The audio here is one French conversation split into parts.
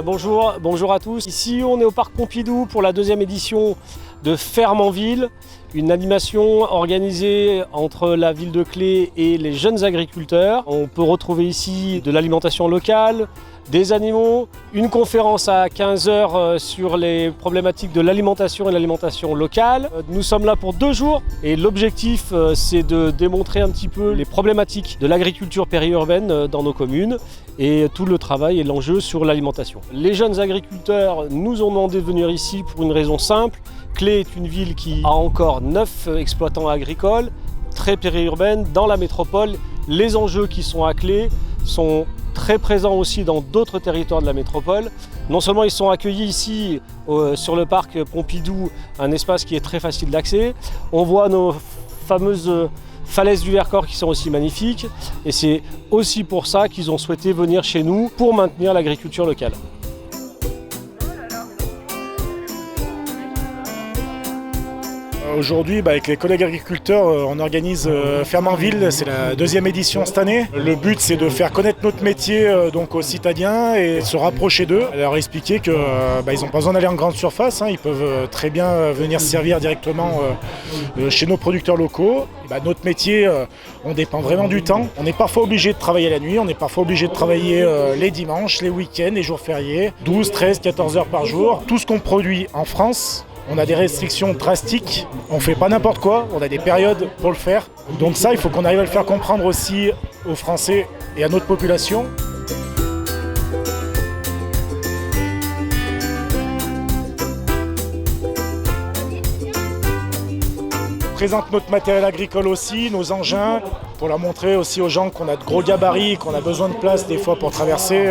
Bonjour à tous. Ici, on est au Parc Pompidou pour la deuxième édition de Ferme en ville, une animation organisée entre la ville de Clé et les jeunes agriculteurs. On peut retrouver ici de l'alimentation locale, des animaux, une conférence à 15 h sur les problématiques de l'alimentation et l'alimentation locale. Nous sommes là pour 2 jours et l'objectif c'est de démontrer un petit peu les problématiques de l'agriculture périurbaine dans nos communes et tout le travail et l'enjeu sur l'alimentation. Les jeunes agriculteurs nous ont demandé de venir ici pour une raison simple. Clé est une ville qui a encore 9 exploitants agricoles, très périurbaine, dans la métropole. Les enjeux qui sont à Clé sont très présents aussi dans d'autres territoires de la métropole. Non seulement ils sont accueillis ici sur le parc Pompidou, un espace qui est très facile d'accès. On voit nos fameuses falaises du Vercors qui sont aussi magnifiques. Et c'est aussi pour ça qu'ils ont souhaité venir chez nous pour maintenir l'agriculture locale. Aujourd'hui, avec les collègues agriculteurs, on organise Ferme en ville, c'est la deuxième édition cette année. Le but, c'est de faire connaître notre métier donc aux citadins et de se rapprocher d'eux. Leur expliquer qu'ils n'ont pas besoin d'aller en grande surface, ils peuvent très bien venir se servir directement chez nos producteurs locaux. Notre métier, on dépend vraiment du temps. On est parfois obligé de travailler la nuit, on est parfois obligé de travailler les dimanches, les week-ends, les jours fériés, 12, 13, 14 heures par jour. Tout ce qu'on produit en France, on a des restrictions drastiques, on ne fait pas n'importe quoi, on a des périodes pour le faire. Donc ça, il faut qu'on arrive à le faire comprendre aussi aux Français et à notre population. On présente notre matériel agricole aussi, nos engins, pour leur montrer aussi aux gens qu'on a de gros gabarits, qu'on a besoin de place des fois pour traverser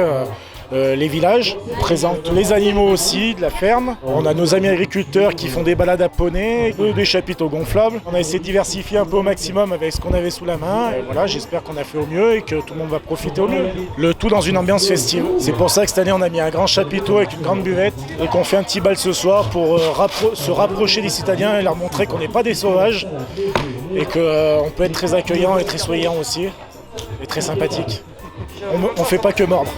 les villages. On présente les animaux aussi de la ferme. On a nos amis agriculteurs qui font des balades à poney, des chapiteaux gonflables. On a essayé de diversifier un peu au maximum avec ce qu'on avait sous la main. Et voilà, j'espère qu'on a fait au mieux et que tout le monde va profiter au mieux. Le tout dans une ambiance festive. C'est pour ça que cette année on a mis un grand chapiteau avec une grande buvette et qu'on fait un petit bal ce soir pour se rapprocher des citadins et leur montrer qu'on n'est pas des sauvages et qu'on peut être très accueillant et très souriant aussi et très sympathique. On ne fait pas que mordre.